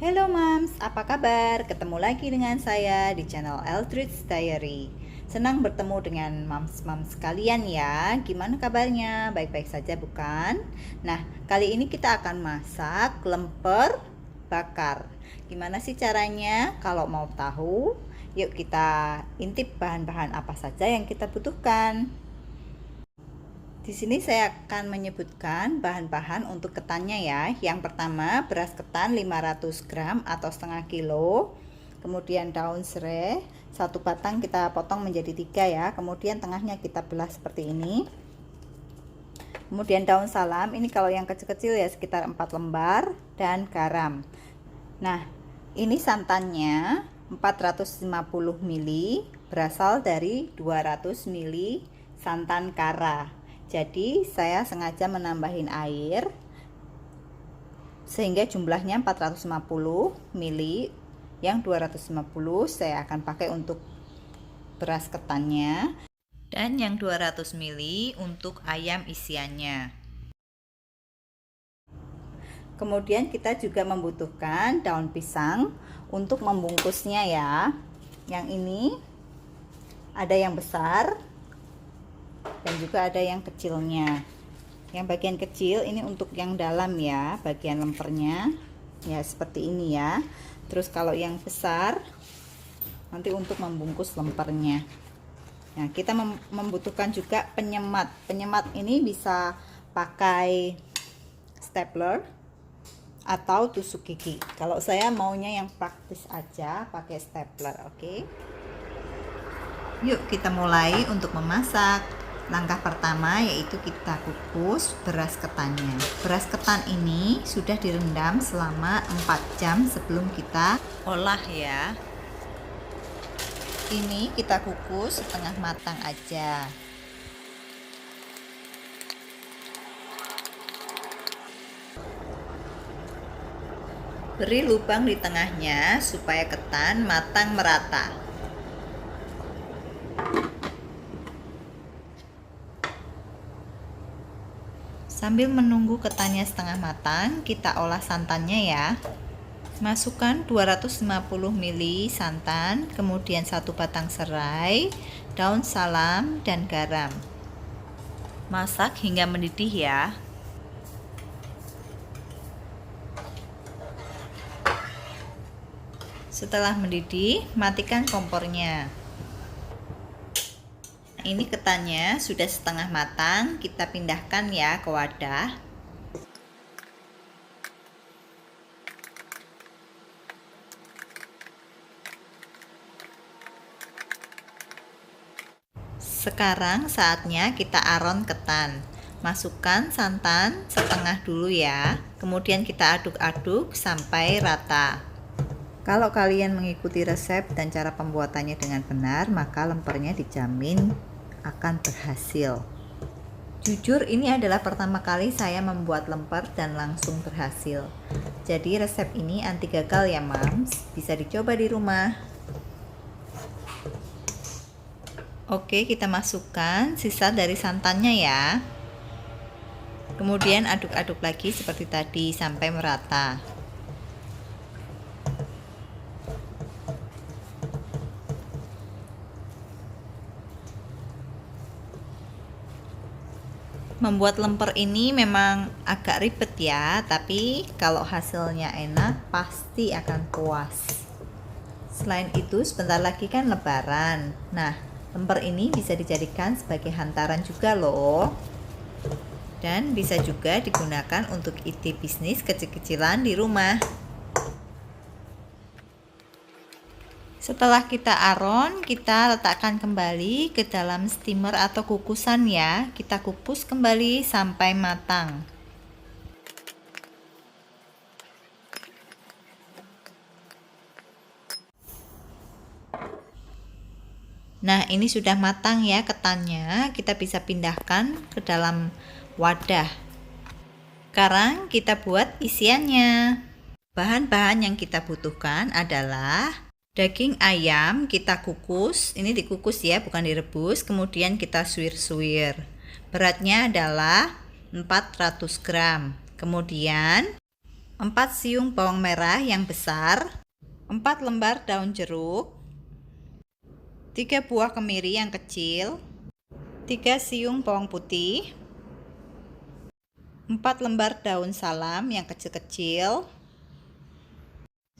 Halo Mams, apa kabar? Ketemu lagi dengan saya di channel Eldridge Diary. Senang bertemu dengan Mams-Mams sekalian ya. Gimana kabarnya? Baik-baik saja bukan? Nah, kali ini kita akan masak lemper bakar. Gimana sih caranya? Kalau mau tahu, yuk kita intip bahan-bahan apa saja yang kita butuhkan. Di sini saya akan menyebutkan bahan-bahan untuk ketannya ya. Yang pertama, beras ketan 500 gram atau setengah kilo. Kemudian daun serai, satu batang kita potong menjadi 3 ya. Kemudian tengahnya kita belah seperti ini. Kemudian daun salam, ini kalau yang kecil-kecil ya sekitar 4 lembar, dan garam. Nah, ini santannya 450 ml berasal dari 200 ml santan kara. Jadi saya sengaja menambahin air sehingga jumlahnya 450 ml, yang 250 saya akan pakai untuk beras ketannya dan yang 200 ml untuk ayam isiannya. Kemudian kita juga membutuhkan daun pisang untuk membungkusnya ya. Yang ini ada yang besar dan juga ada yang kecilnya. Yang bagian kecil ini untuk yang dalam ya, bagian lempernya ya seperti ini ya. Terus kalau yang besar nanti untuk membungkus lempernya. Nah, kita membutuhkan juga penyemat. Penyemat ini bisa pakai stapler atau tusuk gigi. Kalau saya maunya yang praktis aja pakai stapler, oke? Yuk kita mulai untuk memasak. Langkah pertama yaitu kita kukus beras ketannya. Beras ketan ini sudah direndam selama 4 jam sebelum kita olah ya. Ini kita kukus setengah matang aja. Beri lubang di tengahnya supaya ketan matang merata. Sambil menunggu ketannya setengah matang, kita olah santannya ya. Masukkan 250 ml santan, kemudian 1 batang serai, daun salam, dan garam. Masak hingga mendidih ya. Setelah mendidih, matikan kompornya. Ini ketannya sudah setengah matang, kita pindahkan ya ke wadah. Sekarang saatnya kita aron ketan. Masukkan santan setengah dulu ya, kemudian kita aduk-aduk sampai rata. Kalau kalian mengikuti resep dan cara pembuatannya dengan benar, maka lempernya dijamin akan berhasil. Jujur ini adalah pertama kali saya membuat lemper dan langsung berhasil. Jadi resep ini anti gagal ya Mams, bisa dicoba di rumah. Oke, kita masukkan sisa dari santannya ya. Kemudian aduk-aduk lagi seperti tadi sampai merata. Membuat lemper ini memang agak ribet ya, tapi kalau hasilnya enak pasti akan puas. Selain itu sebentar lagi kan lebaran. Nah, lemper ini bisa dijadikan sebagai hantaran juga loh. Dan bisa juga digunakan untuk ide bisnis kecil-kecilan di rumah. Setelah kita aron, kita letakkan kembali ke dalam steamer atau kukusan ya. Kita kukus kembali sampai matang. Nah, ini sudah matang ya ketannya. Kita bisa pindahkan ke dalam wadah. Sekarang kita buat isiannya. Bahan-bahan yang kita butuhkan adalah daging ayam kita kukus, ini dikukus ya, bukan direbus, kemudian kita suwir-suwir. Beratnya adalah 400 gram. Kemudian 4 siung bawang merah yang besar, 4 lembar daun jeruk, 3 buah kemiri yang kecil, 3 siung bawang putih, 4 lembar daun salam yang kecil-kecil,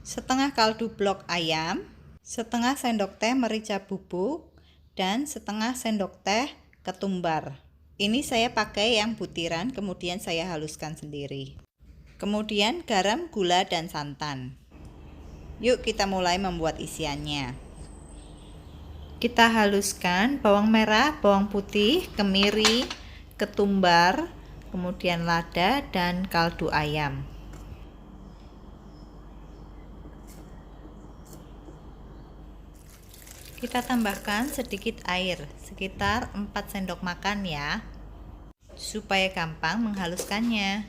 setengah kaldu blok ayam, setengah sendok teh merica bubuk, dan setengah sendok teh ketumbar. Ini saya pakai yang butiran, kemudian saya haluskan sendiri. Kemudian garam, gula, dan santan. Yuk kita mulai membuat isiannya. Kita haluskan bawang merah, bawang putih, kemiri, ketumbar, kemudian lada, dan kaldu ayam. Kita tambahkan sedikit air, sekitar 4 sendok makan ya, supaya gampang menghaluskannya.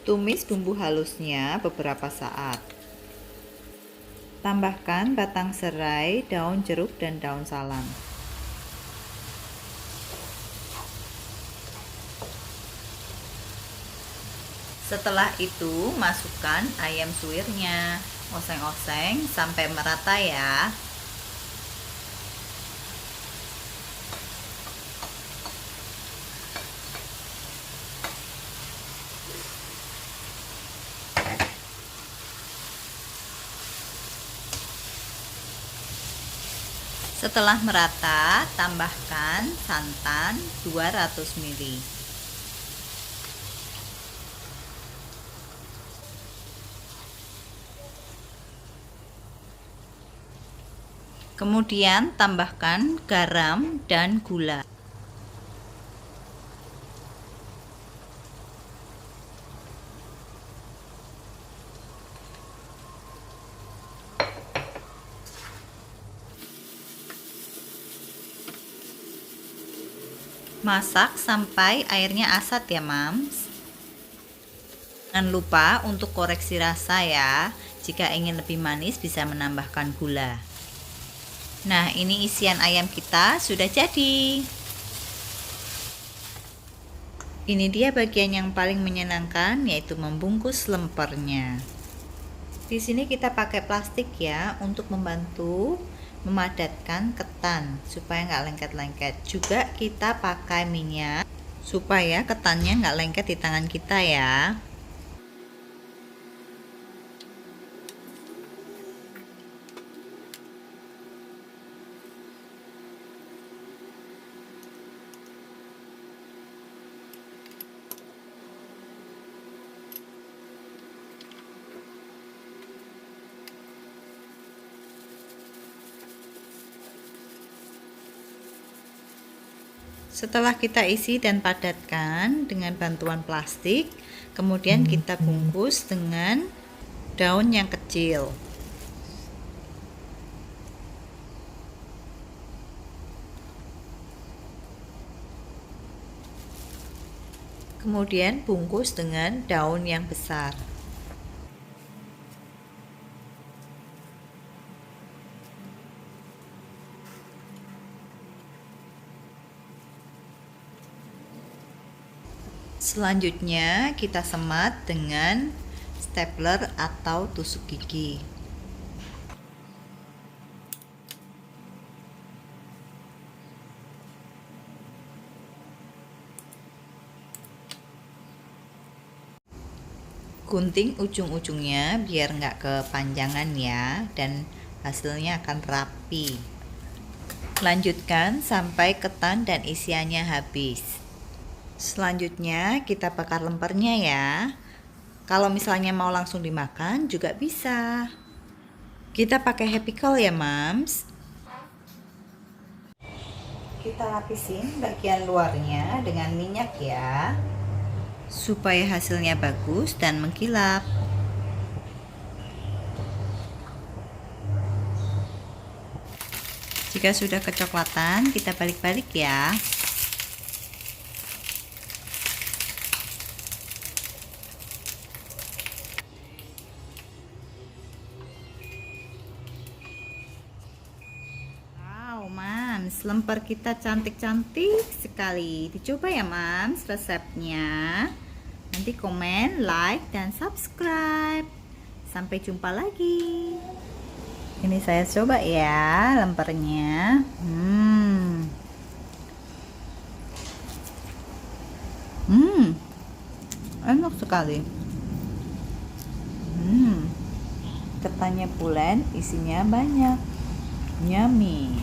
Tumis bumbu halusnya beberapa saat. Tambahkan batang serai, daun jeruk, dan daun salam. Setelah itu, masukkan ayam suwirnya. Oseng-oseng sampai merata ya. Setelah merata, tambahkan santan 200 ml. Kemudian tambahkan garam dan gula. Masak sampai airnya asat ya mams. Jangan lupa untuk koreksi rasa ya. Jika ingin lebih manis bisa menambahkan gula. Nah, ini isian ayam kita sudah jadi. Ini dia bagian yang paling menyenangkan, yaitu membungkus lempernya. Di sini kita pakai plastik ya untuk membantu memadatkan ketan supaya nggak lengket-lengket. Juga kita pakai minyak supaya ketannya nggak lengket di tangan kita ya. Setelah kita isi dan padatkan dengan bantuan plastik, kemudian kita bungkus dengan daun yang kecil. Kemudian bungkus dengan daun yang besar. Selanjutnya kita semat dengan stapler atau tusuk gigi. Gunting ujung-ujungnya biar nggak kepanjangan ya, dan hasilnya akan rapi. Lanjutkan sampai ketan dan isiannya habis. Selanjutnya kita bakar lempernya ya. Kalau misalnya mau langsung dimakan juga bisa. Kita pakai happy call ya mams. Kita lapisin bagian luarnya dengan minyak ya, supaya hasilnya bagus dan mengkilap. Jika sudah kecoklatan, kita balik-balik ya. Wow, lemper kita cantik-cantik sekali. Dicoba ya Mams resepnya. Nanti komen, like, dan subscribe. Sampai jumpa lagi. Ini saya coba ya lempernya. Enak sekali. Ketannya pulen, isinya banyak. Yummy.